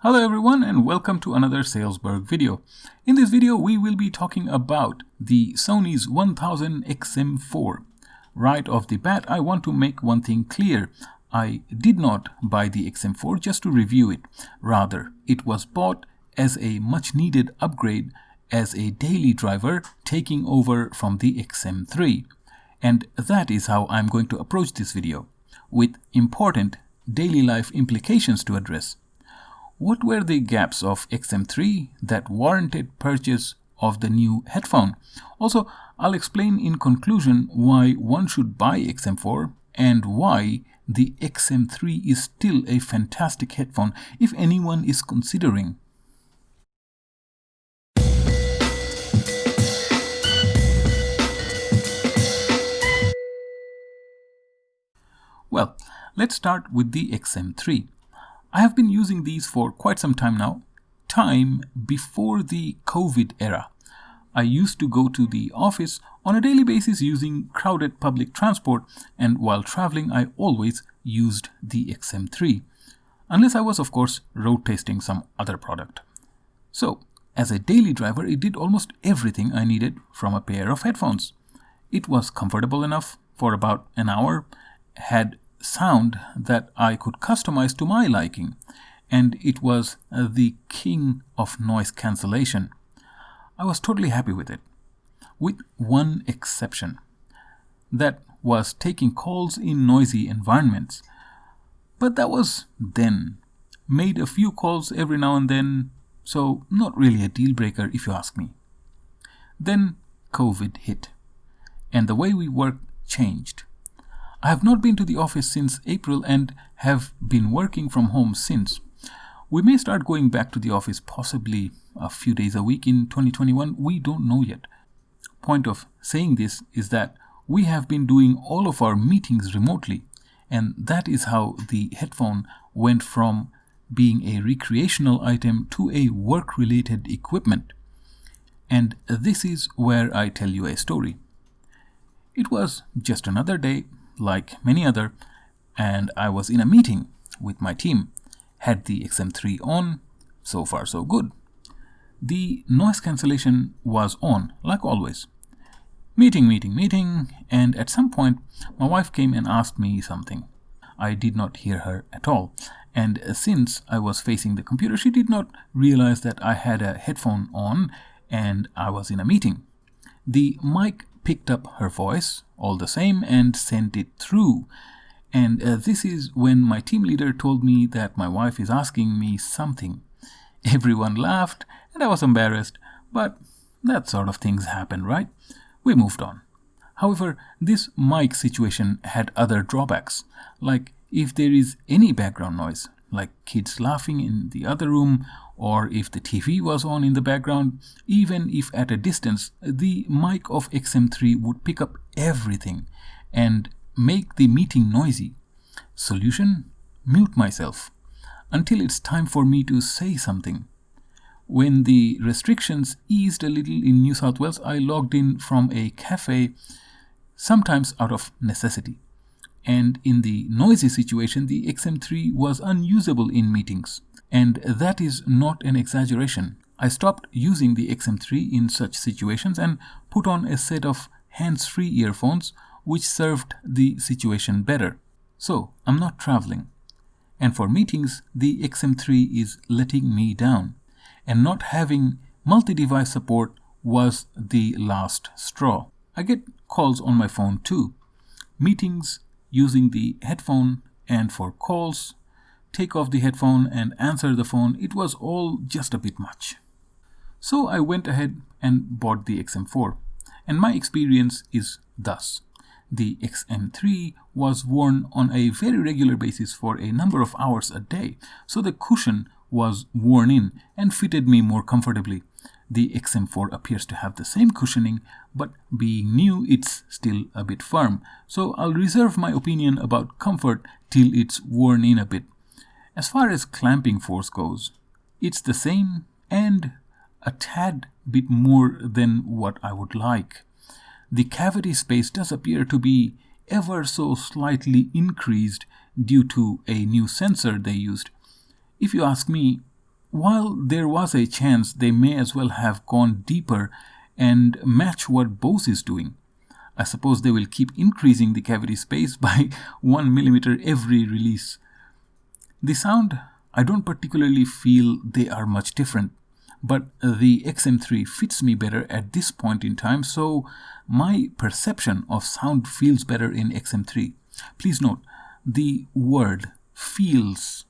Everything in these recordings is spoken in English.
Hello everyone and welcome to another Salesburg video. In this video we will be talking about the Sony's 1000xm4. Right off the bat I want to make one thing clear. I did not buy the XM4 just to review it. Rather, it was bought as a much needed upgrade as a daily driver taking over from the XM3. And that is how I'm going to approach this video, with important daily life implications to address. What were the gaps of XM3 that warranted purchase of the new headphone? Also, I'll explain in conclusion why one should buy XM4 and why the XM3 is still a fantastic headphone if anyone is considering. Well, let's start with the XM3. I have been using these for quite some time now, time before the COVID era. I used to go to the office on a daily basis using crowded public transport, and while traveling I always used the XM3, unless I was of course road testing some other product. So, as a daily driver it did almost everything I needed from a pair of headphones. It was comfortable enough for about an hour, had sound that I could customize to my liking, and it was the king of noise cancellation. I was totally happy with it, with one exception. That was taking calls in noisy environments. But that was then. Made a few calls every now and then, so not really a deal breaker if you ask me. Then COVID hit, and the way we work changed. I have not been to the office since April and have been working from home since. We may start going back to the office possibly a few days a week in 2021. We don't know yet. Point of saying this is that we have been doing all of our meetings remotely, and that is how the headphone went from being a recreational item to a work-related equipment. And this is where I tell you a story. It was just another day, like many other, and I was in a meeting with my team. Had the XM3 on, so far so good. The noise cancellation was on, like always. Meeting, and at some point my wife came and asked me something. I did not hear her at all, and since I was facing the computer, she did not realize that I had a headphone on and I was in a meeting. The mic picked up her voice all the same and sent it through. And this is when my team leader told me that my wife is asking me something. Everyone laughed and I was embarrassed, but that sort of things happen, right? We moved on. However, this mic situation had other drawbacks, like if there is any background noise, like kids laughing in the other room, or if the TV was on in the background, even if at a distance, the mic of XM3 would pick up everything and make the meeting noisy. Solution? Mute myself until it's time for me to say something. When the restrictions eased a little in New South Wales, I logged in from a cafe, sometimes out of necessity. And in the noisy situation, the XM3 was unusable in meetings. And that is not an exaggeration. I stopped using the XM3 in such situations and put on a set of hands-free earphones which served the situation better. So, I'm not traveling. And for meetings, the XM3 is letting me down. And not having multi-device support was the last straw. I get calls on my phone too. Meetings using the headphone, and for calls, take off the headphone and answer the phone, it was all just a bit much. So I went ahead and bought the XM4, and my experience is thus. The XM3 was worn on a very regular basis for a number of hours a day, so the cushion was worn in and fitted me more comfortably. The XM4 appears to have the same cushioning, but being new, it's still a bit firm, so I'll reserve my opinion about comfort till it's worn in a bit. As far as clamping force goes, it's the same and a tad bit more than what I would like. The cavity space does appear to be ever so slightly increased due to a new sensor they used. If you ask me, while there was a chance they may as well have gone deeper and match what Bose is doing. I suppose they will keep increasing the cavity space by 1 millimeter every release. The sound, I don't particularly feel they are much different, but the XM3 fits me better at this point in time, so my perception of sound feels better in XM3. Please note, the word feels,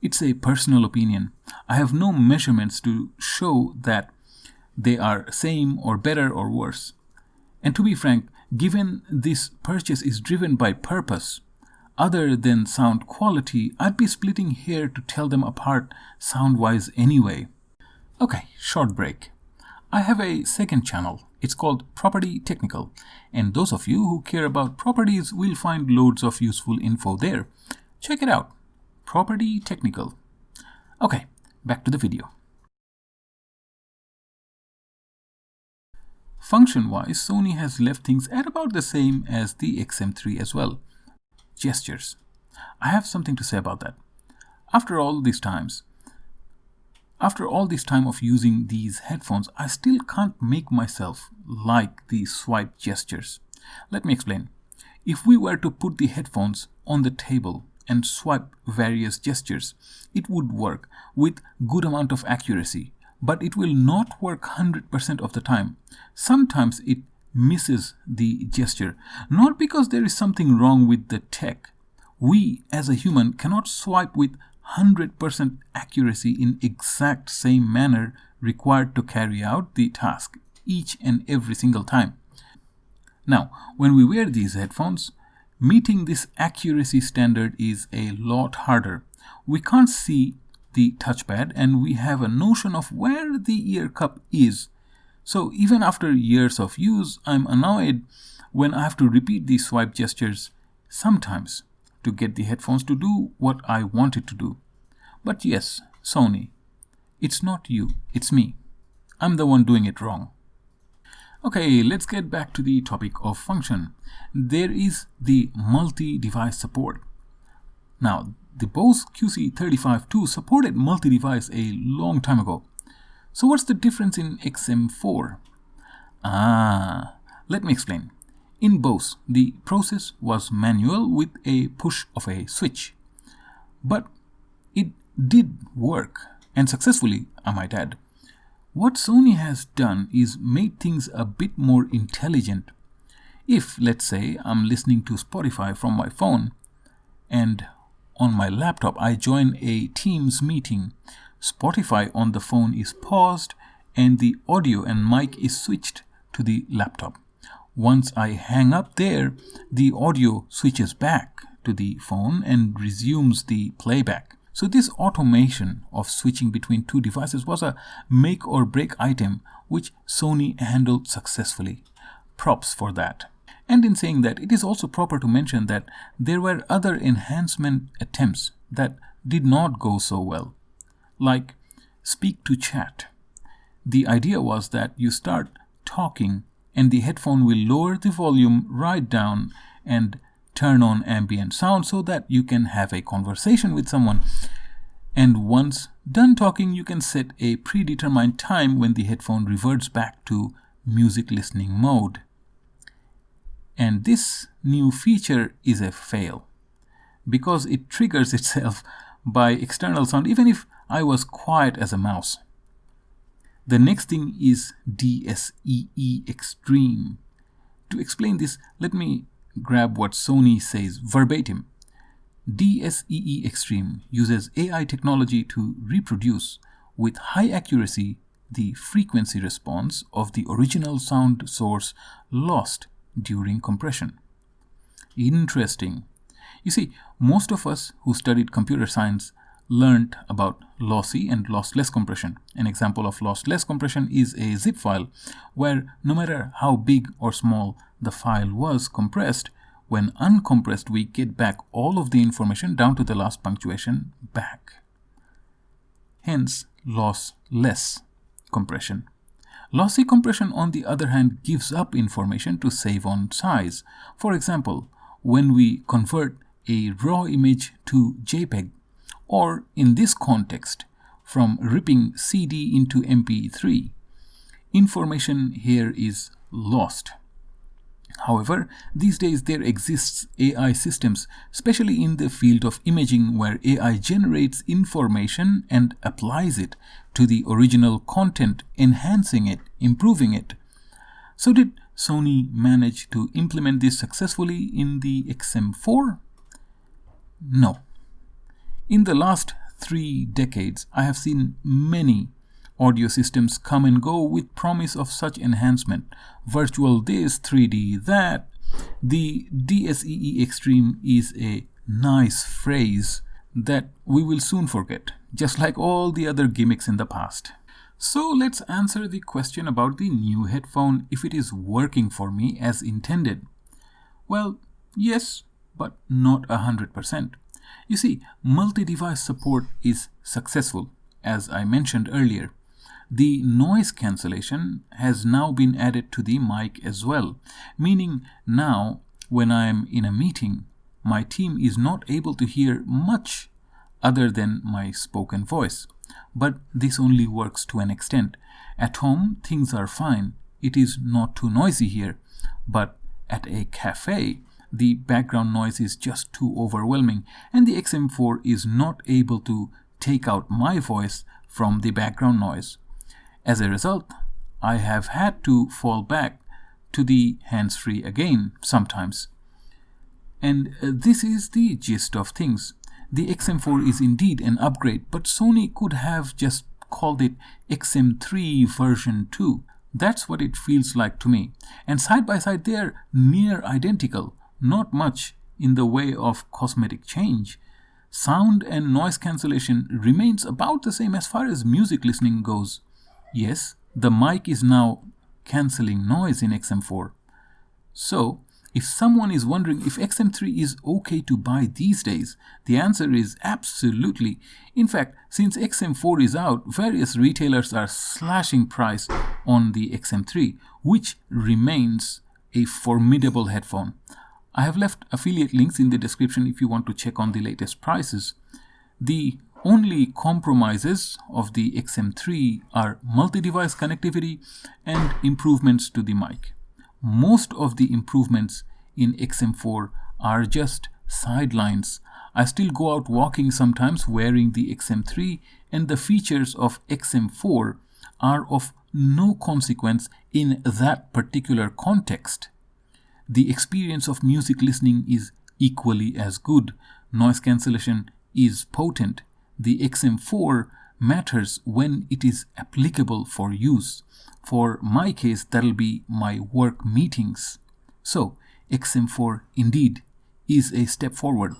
it's a personal opinion. I have no measurements to show that they are same or better or worse. And to be frank, given this purchase is driven by purpose, other than sound quality, I'd be splitting hair to tell them apart sound-wise anyway. Okay, short break. I have a second channel. It's called Property Technical, and those of you who care about properties will find loads of useful info there. Check it out. Property Technical. Okay, back to the video. Function-wise, Sony has left things at about the same as the XM3 as well. Gestures. I have something to say about that. After all this time of using these headphones, I still can't make myself like the swipe gestures. Let me explain. If we were to put the headphones on the table and swipe various gestures, it would work with good amount of accuracy, but it will not work 100% of the time. Sometimes it misses the gesture, not because there is something wrong with the tech. We as a human cannot swipe with 100% accuracy in exact same manner required to carry out the task each and every single time. Now, when we wear these headphones, meeting this accuracy standard is a lot harder. We can't see the touchpad and we have a notion of where the ear cup is. So even after years of use, I'm annoyed when I have to repeat these swipe gestures sometimes to get the headphones to do what I want it to do. But yes, Sony, it's not you, it's me. I'm the one doing it wrong. Okay, let's get back to the topic of function. There is the multi-device support. Now, the Bose QC35-2 supported multi-device a long time ago. So what's the difference in XM4? Let me explain. In Bose, the process was manual with a push of a switch. But it did work, and successfully, I might add. What Sony has done is made things a bit more intelligent. If, let's say, I'm listening to Spotify from my phone, and on my laptop I join a Teams meeting, Spotify on the phone is paused and the audio and mic is switched to the laptop. Once I hang up there, the audio switches back to the phone and resumes the playback. So this automation of switching between two devices was a make or break item which Sony handled successfully. Props for that. And in saying that, it is also proper to mention that there were other enhancement attempts that did not go so well. Like speak to chat. The idea was that you start talking and the headphone will lower the volume right down and turn on ambient sound so that you can have a conversation with someone. And once done talking, you can set a predetermined time when the headphone reverts back to music listening mode. And this new feature is a fail because it triggers itself by external sound even if I was quiet as a mouse. The next thing is DSEE Extreme. To explain this, let me grab what Sony says verbatim. DSEE Extreme uses AI technology to reproduce with high accuracy the frequency response of the original sound source lost during compression. Interesting. You see, most of us who studied computer science learned about lossy and lossless compression. An example of lossless compression is a zip file where no matter how big or small the file was compressed, when uncompressed we get back all of the information down to the last punctuation back. Hence, lossless compression. Lossy compression, on the other hand, gives up information to save on size. For example, when we convert a raw image to JPEG, or in this context, from ripping CD into MP3. Information here is lost. However, these days there exists AI systems, especially in the field of imaging, where AI generates information and applies it to the original content, enhancing it, improving it. So did Sony manage to implement this successfully in the XM4? No. In the last 3 decades, I have seen many audio systems come and go with promise of such enhancement. Virtual this, 3D that. The DSEE Extreme is a nice phrase that we will soon forget, just like all the other gimmicks in the past. So let's answer the question about the new headphone, if it is working for me as intended. Well, yes, but not 100%. You see, multi-device support is successful, as I mentioned earlier. The noise cancellation has now been added to the mic as well, meaning now when I am in a meeting, my team is not able to hear much other than my spoken voice. But this only works to an extent. At home, things are fine. It is not too noisy here. But at a cafe, the background noise is just too overwhelming, and the XM4 is not able to take out my voice from the background noise. As a result, I have had to fall back to the hands-free again sometimes. And this is the gist of things. The XM4 is indeed an upgrade, but Sony could have just called it XM3 version 2. That's what it feels like to me. And side by side, they are near identical. Not much in the way of cosmetic change. Sound and noise cancellation remains about the same as far as music listening goes. Yes, the mic is now cancelling noise in XM4. So, if someone is wondering if XM3 is okay to buy these days, the answer is absolutely. In fact, since XM4 is out, various retailers are slashing price on the XM3, which remains a formidable headphone. I have left affiliate links in the description if you want to check on the latest prices. The only compromises of the XM3 are multi-device connectivity and improvements to the mic. Most of the improvements in XM4 are just sidelines. I still go out walking sometimes wearing the XM3, and the features of XM4 are of no consequence in that particular context. The experience of music listening is equally as good. Noise cancellation is potent. The XM4 matters when it is applicable for use. For my case, that'll be my work meetings. So, XM4 indeed is a step forward.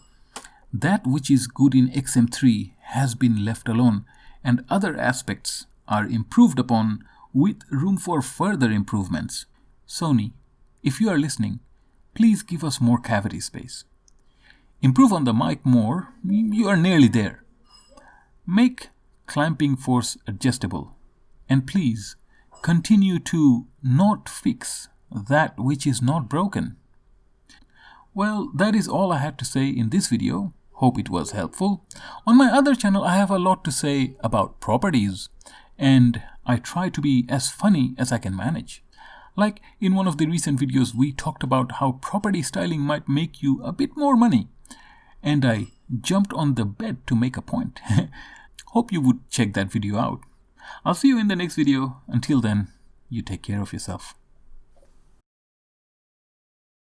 That which is good in XM3 has been left alone, and other aspects are improved upon with room for further improvements. Sony, if you are listening, please give us more cavity space. Improve on the mic more, you are nearly there. Make clamping force adjustable, and please continue to not fix that which is not broken. Well, that is all I had to say in this video. Hope it was helpful. On my other channel, I have a lot to say about properties, and I try to be as funny as I can manage. Like in one of the recent videos, we talked about how property styling might make you a bit more money, and I jumped on the bed to make a point. Hope you would check that video out. I'll see you in the next video. Until then, you take care of yourself.